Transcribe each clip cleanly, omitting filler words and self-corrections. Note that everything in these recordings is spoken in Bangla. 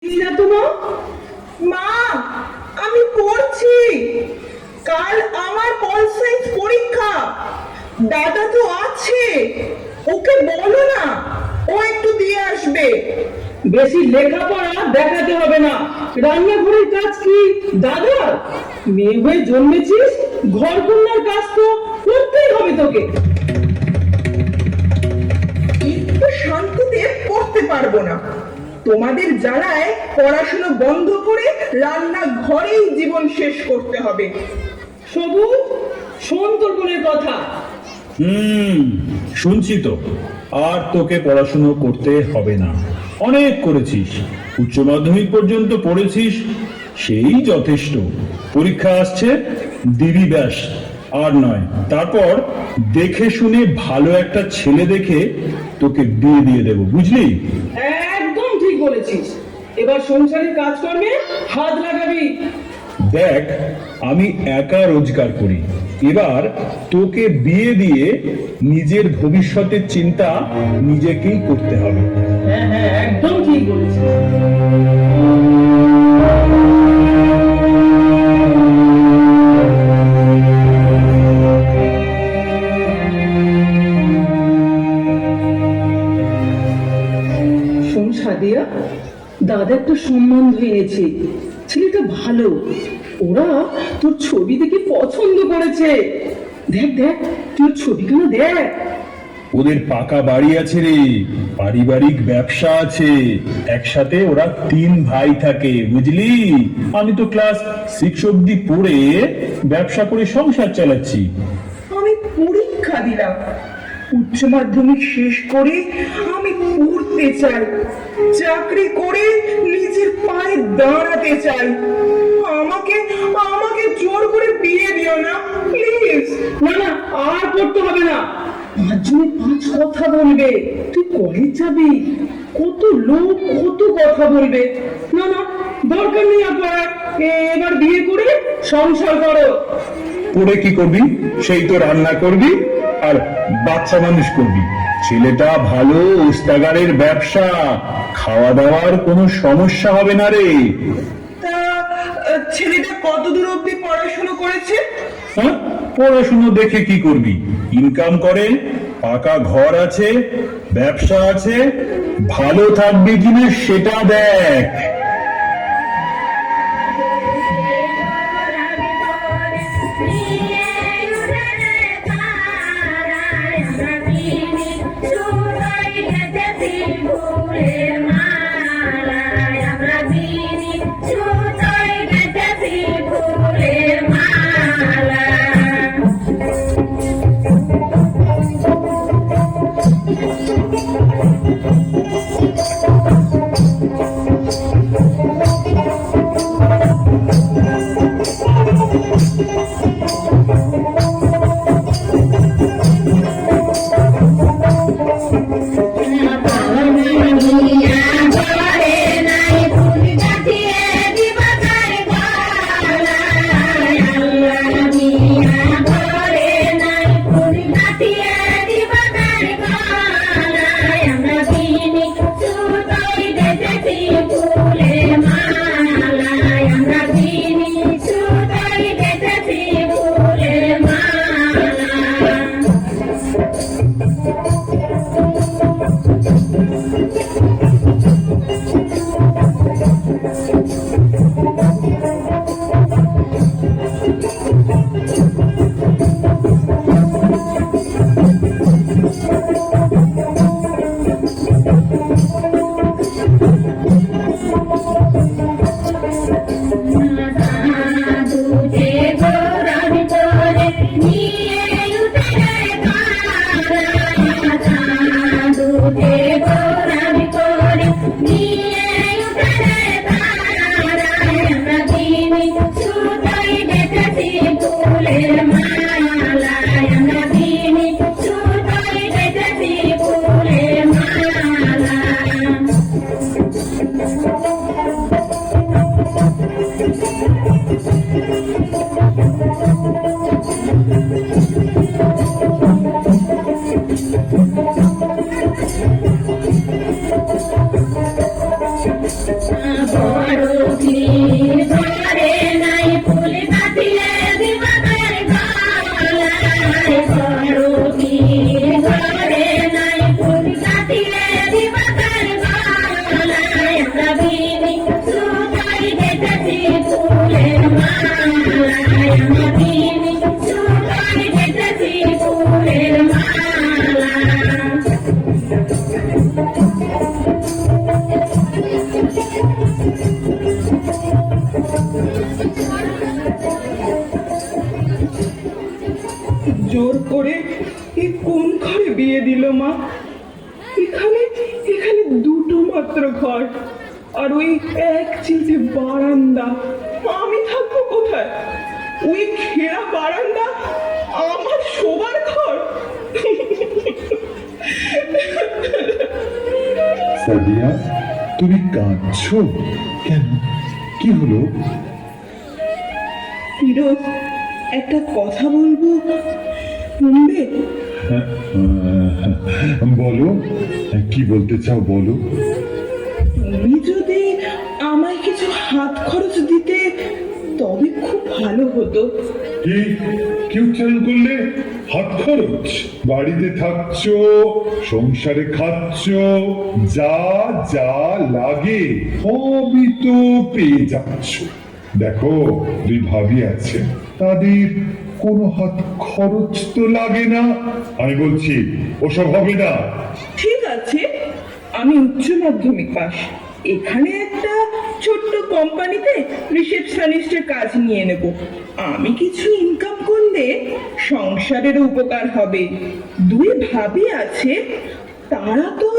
না তোমার মা, আমি পড়ছি। কাল আমার পল সায়েন্স পরীক্ষা। দাদা তো আছে, ওকে বলো না, ও একটু দিয়ে আসবে। বেশি লেখাপড়া দেখাতে হবে না। রান্নাঘরের কাজ কি দাদার? মেয়ে হয়ে জন্মেছিস, ঘর কন্যার কাজ তো করতেই হবে তোকে। একটু শান্তিতে পড়তে পারবো না। তোমাদের জ্বালায় পড়াশোনা বন্ধ করে রান্নাঘরেই জীবন শেষ করতে হবে। সবুজ, শোন তোর বোনের কথা। শুনছি তো। আর তোকে পড়াশুনো করতে হবে না, অনেক করেছিস, উচ্চ মাধ্যমিক পর্যন্ত পড়েছিস, সেই যথেষ্ট। পরীক্ষা আসছে, দিবি ব্যাস, আর নয়। তারপর দেখে শুনে ভালো একটা ছেলে দেখে তোকে বিয়ে দিয়ে দেবো, বুঝলি? একদম ঠিক বলেছিস। এবার সংসারের কাজকর্মে হাত লাগাবি। দেখ, আমি একা রোজগার করি, এবার তোকে বিয়ে দিয়ে নিজের ভবিষ্যতের চিন্তা নিজেকেই করতে হবে। হ্যাঁ হ্যাঁ, একদম ঠিক বলেছিস। শোন সাদিয়া, দাদা একটা সম্বন্ধ এনেছে, ছেলেটা ভালো। ওরা তোর ছবি দেখে পছন্দ করেছে। দেখ দেখ, তোর ছবিগুলো দেখ। ওদের পাকা বাড়ি আছে রে, পারিবারিক ব্যবসা আছে, একসাথে ওরা 3 ভাই থাকে, বুঝলি? আমি তো ক্লাস 6 অব্দি পড়ে ব্যবসা করে সংসার চালাচ্ছি। আমি পরীক্ষা দিলাম, উচ্চ মাধ্যমিক শেষ করে আমি পড়তে চাই, চাকরি করে নিজের পায়ে দাঁড়াতে চাই। আমাকে আমাকে জোর করে বিয়ে দিও না প্লিজ। না না, আর পড়তে হবে না। 5 জনে 5 কথা বলবে, তুই কলেজ যাবি, কত লোক কত কথা বলবে। না না, দরকার নেই আপনার। এবার বিয়ে করে সংসার করো। পড়ে কি করবি? সেই তো রান্না করবি আর বাচ্চা মানুষ করবি। ছেলেটা ভালো, ওস্তাগারের ব্যবসা, খাওয়া দাওয়ার কোনো সমস্যা হবে না রে। তা ছেলেটা কত দূর অব্দি পড়াশোনা করেছে? হ্যাঁ, পড়াশুনো দেখে কি করবি? ইনকাম করে, পাকা ঘর আছে, ব্যবসা আছে, ভালো থাকবি কিনা সেটা দেখ। জোর করে এ কোন ঘরে বিয়ে দিল মা? এখানে এখানে দুটো মাত্র ঘর, আর ওই এক চিলতে বারান্দা। আমি থাকবো কোথায়? ওই ঘেরা বারান্দা আমার শোবার ঘর? সাদিয়া, তুমি কাঁদছো কেন? কি হলো? ফিরোজ, একটা কথা বলবো, শুনবে? বলো, কি বলতে চাও বলো। তুমি যদি আমায় কিছু হাত খরচ দিতে তবে খুব ভালো হতো। কি উচ্চারণ করলে? হাত খরচ? বাড়িতে থাকছো, সংসারে খাচ্ছো, যা যা লাগে সবই তো পেয়ে যাচ্ছ। দেখো, দুই ভাবি আছে, তাদের কোনো হাত খরচ তো লাগে না। আমি বলছি ওসব হবে না। ঠিক আছে, আমি উচ্চ মাধ্যমিক পাস, এখানে একটা ছোট্ট কোম্পানিতে রিসেপশনিস্টের কাজ নিয়ে নেব। আমি কিছু ইনকাম করলে সংসারের উপকার হবে। দুই ভাবি আছে, তারা তো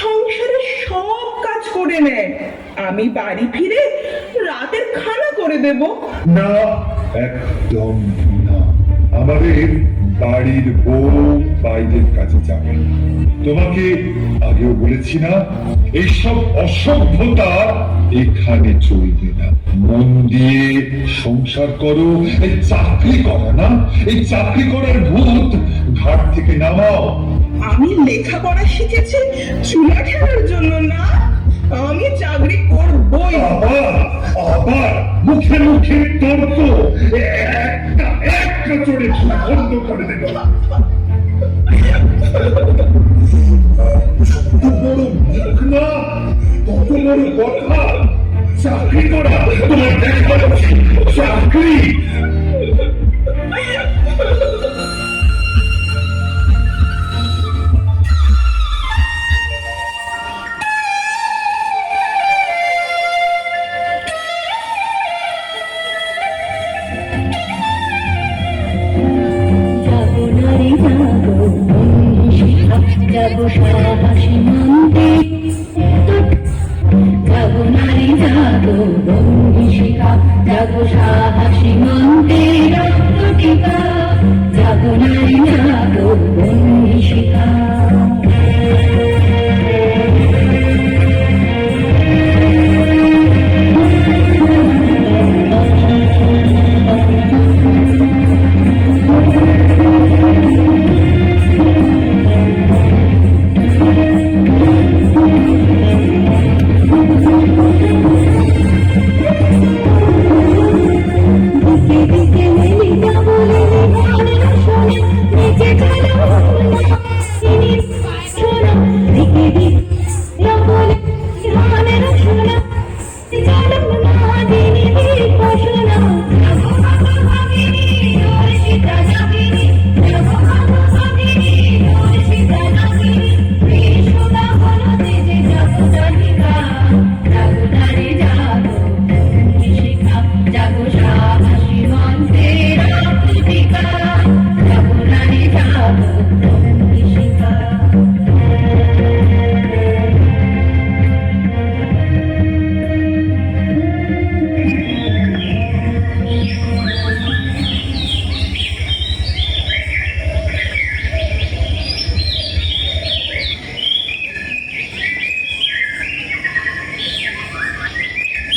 সংসারের সব কাজ করে নেয়। আমি বাড়ি ফিরে রাতের খানা করে দেব। না, একদম না। আমাদের বাড়ির বউ বাইরের কাছে যাবে। তোমাকে আগেও বলেছি না, এইসব অসভ্যতা এখানে চলবে না। মন দিয়ে সংসার করো, এই চাকরি করো না, এই চাকরি করার ভূত ঘাট থেকে নামাও। আমি লেখাপড়া শিখেছি চুলা ঠেলার জন্য না, আমি চাকরি করবই। আবার আবার মুখে মুখে তর্ক, একটা চড়ে বন্ধ করে দেব। কত বড় মুখ না, কত বড় কথা। চাকরি করা তোমার দেখা উচিত। চাকরি যাবো সাহসী মন্দির, যাবো নারী যাবো বন্ধু শিখা, যাবো সাহসী মন্দির, যাবো নারী যাবো বন্ধু শিখা।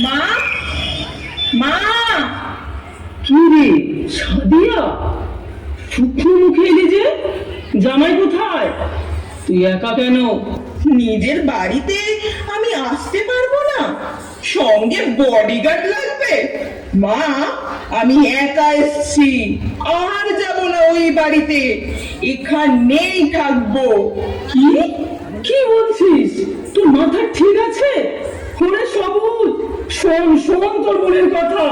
মা, মা, কি রে সাদিয়া, শুকনো মুখে এলি যে? জামাই কোথায়? তুই একা কেন? নিজের বাড়িতে আমি আসতে পারবো না? সঙ্গে বডিগার্ড লাগবে? মা, আমি একা এসছি, আর যাব না ওই বাড়িতে, এখানেই থাকবো। কি কি বলছিস? তোর মাথা ঠিক আছে? ফোনে সবুজ, শোন শোন তোর বোনের কথা।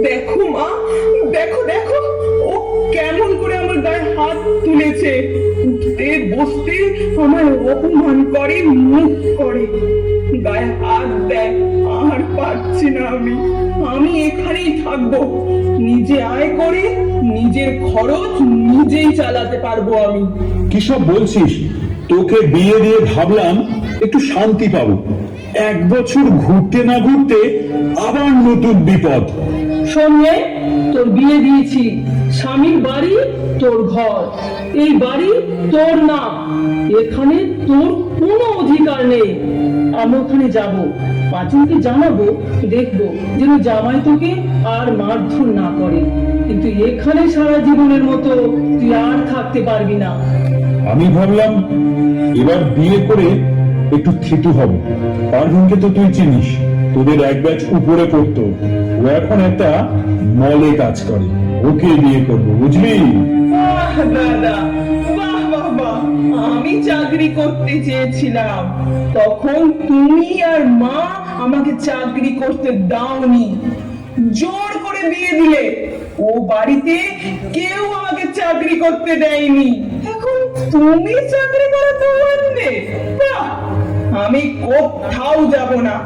দেখো মা, দেখো দেখো, ও কেমন করে আমার গায়ে হাত তুলেছে, উঠতে বসতে আমায় অপমান করে, মুখ করে, গায়ে হাত দেয়। আর পারছি না আমি এখানেই থাকবো, নিজে আয় করে নিজের খরচ নিজেই চালাতে পারবো আমি। কি সব বলছিস? তোকে বিয়ে দিয়ে ভাবলাম একটু শান্তি পাবো, 1 বছর ঘুরতে না ঘুরতে আবার নতুন বিপদ। শোনে, তোর বিয়ে দিয়েছি, স্বামীর বাড়ি তোর ঘর, এই বাড়ি তোর না, এখানে তোর কোনো অধিকার নেই। আমি ওখানে যাব, পাঁচুকে জানাবো, দেখবো যেন জামাই তোকে আর মারধর না করে, কিন্তু এখানে সারা জীবনের মতো তুই আর থাকতে পারবি না। আমি ভাবলাম এবার বিয়ে করে একটু থিতু হব। পারভিনকে তো তুই চিনিস, তোদের 1 ব্যাচ উপরে পড়তো, ও এখন একটা মলে কাজ করে, ওকে বিয়ে করবো, বুঝলি? বাহ দাদা, বাহ বাহ বাহ, আমি চাকরি করতে চেয়েছিলাম, তখন তুমি আর মা আমাকে চাকরি করতে দাওনি, জোর করে বিয়ে দিলে। ও বাড়িতে কেউ আমাকে চাকরি করতে দেয়নি, এখন তুমি চাকরি করাতে পারবে? বাহ, আমি কোথাও যাব না,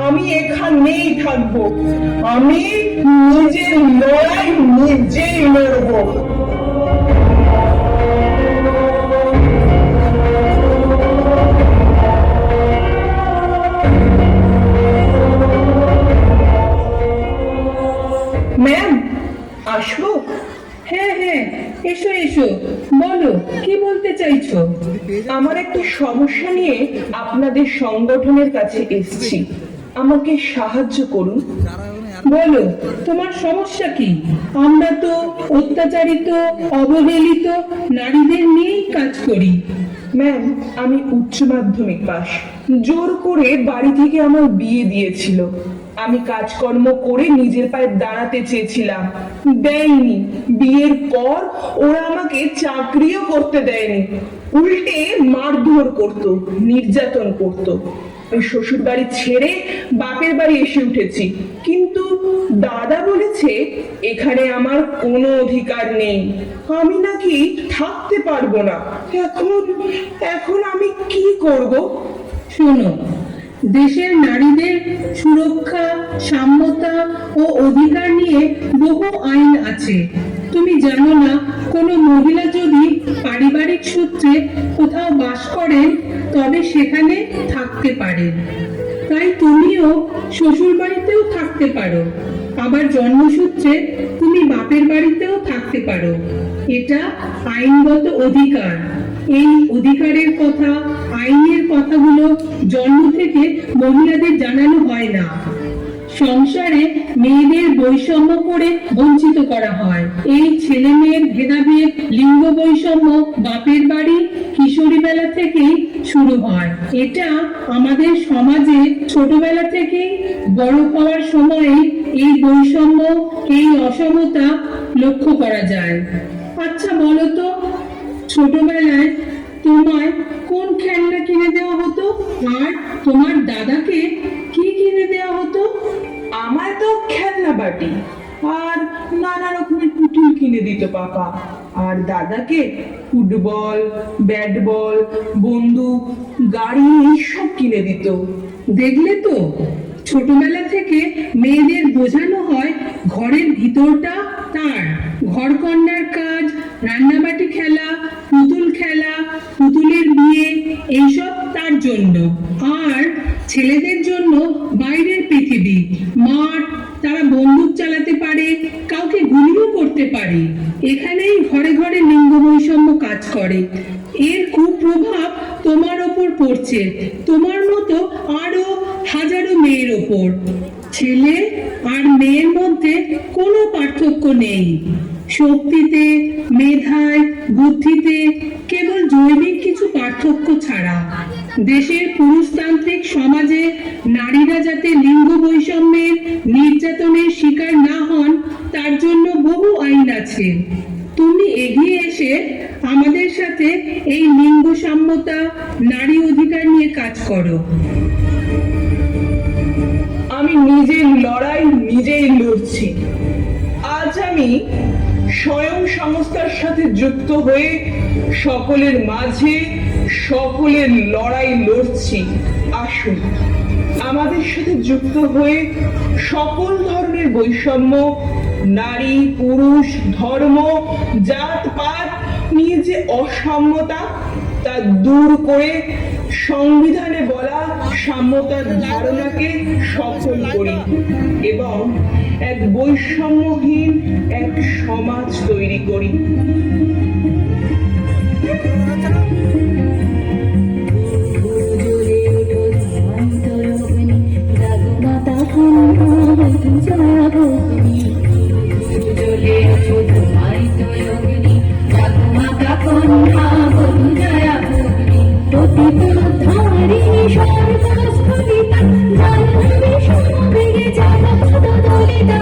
আমি এখানেই থাকবো, আমি নিজের লড়াই নিজেই লড়বো। ম্যাম, আসবো? হ্যাঁ হ্যাঁ, এসো এসো, বলো কি বলতে চাইছো? আমার একটা সমস্যা নিয়ে আপনাদের সংগঠনের কাছে এসেছি, আমাকে সাহায্য করুন। বলো তোমার সমস্যা কি? আমরা তো অত্যাচারিত অবহেলিত নারীদের নিয়েই কাজ করি। ম্যাম, আমি উচ্চ মাধ্যমিক পাস, জোর করে বাড়ি থেকে আমার বিয়ে দিয়েছিল, আমি কাজকর্ম করে নিজের পায়ে দাঁড়াতে চেয়েছিলাম, দেয়নি। বিয়ের পর ওরা আমাকে চাকরিও করতে দেয়নি, উল্টে মারধর করতো, নির্যাতন করতো। আমি শ্বশুর বাড়ি ছেড়ে বাপের বাড়ি এসে উঠেছি, কিন্তু দাদা বলেছে এখানে আমার কোনো অধিকার নেই, আমি নাকি থাকতে পারবো না। এখন আমি কি করব? শোনো, দেশের নারীদের সুরক্ষা, সাম্যতা ও অধিকার নিয়ে বহু আইন আছে। তুমি জানো না, কোনো মহিলা যদি পারিবারিক সূত্রে কোথাও বাস করেন তবে সেখানে থাকতে পারেন। তাই তুমিও শ্বশুর বাড়িতেও থাকতে পারো, আবার জন্মসূত্রে তুমি বাপের বাড়িতেও থাকতে পারো। এটা আইনগত অধিকার। এই অধিকারের কথা, আইনের কথাগুলো জন্ম থেকে মহিলাদের জানানো হয় না। সংসারে মেয়েদের বৈষম্য করে বঞ্চিত করা হয়। এই ছেলে মেয়ের ভেদাভেদ, লিঙ্গ বৈষম্য বাপের বাড়ি কিশোরী বেলা থেকেই শুরু হয়। এটা আমাদের সমাজে ছোটবেলা থেকেই বড় হওয়ার সময়ে এই বৈষম্য, এই অসমতা লক্ষ্য করা যায়। আচ্ছা বলো তো, ছোটবেলায় তোমায় কোন খেলনা কিনে দেওয়া হতো, আর তোমার দাদাকে কি কিনে দেওয়া হতো? আমায় তো খেলনা বাটি আর নানা রকমের পুতুল কিনে দিত পাপা, আর দাদাকে ফুটবল, ব্যাট বল, বন্দুক, গাড়ি এইসব কিনে দিত। দেখলে তো, ছোটবেলা থেকে মেয়েদের বোঝানো হয় ঘরের ভিতরটা তার, ঘরকন্নার কাজ, রান্নাবাটি খেলা, পুতুল খেলা, পুতুলের বিয়ে এইসব তার জন্য, আর ছেলেদের জন্য বাইরের পৃথিবী, মাঠ, তারা বন্দুক চালাতে পারে, কাউকে গুলিও করতে পারে। এখানেই ঘরে ঘরে লিঙ্গ বৈষম্য কাজ করে। এর কুপ্রভাব তোমার ওপর পড়ছে, তোমার মতো আরো হাজারো মেয়ের ওপর। ছেলে আর মেয়ের মধ্যে কোনো পার্থক্য নেই, শক্তিতে, মেধায়, বুদ্ধিতে, কেবল জৈবিক কিছু পার্থক্য ছাড়া। দেশের পুরুষতান্ত্রিক সমাজে নারীরা যাতে লিঙ্গ বৈষম্যের নির্যাতনের শিকার না হন তার জন্য বহু আইন আছে। তুমি এগিয়ে এসে আমাদের সাথে এই লিঙ্গ সাম্যতা, নারী অধিকার নিয়ে কাজ করো। আমি নিজের লড়াই নিজেই লড়ছি। আজ আমি স্বয়ং সংস্থার সাথে যুক্ত হয়ে সকলের মাঝে সকলের লড়াই লড়ছি। আসুন আমাদের সাথে যুক্ত হয়ে সকল ধরনের বৈষম্য, নারী পুরুষ, ধর্ম, জাতপাত নিয়ে যে অসাম্যতা তা দূর করে সংবিধানে বলা সাম্যতার ধারণাকে সফল করি এবং এক বৈষম্যহীন এক সমাজ তৈরি করি। সর্বস্ফলিতা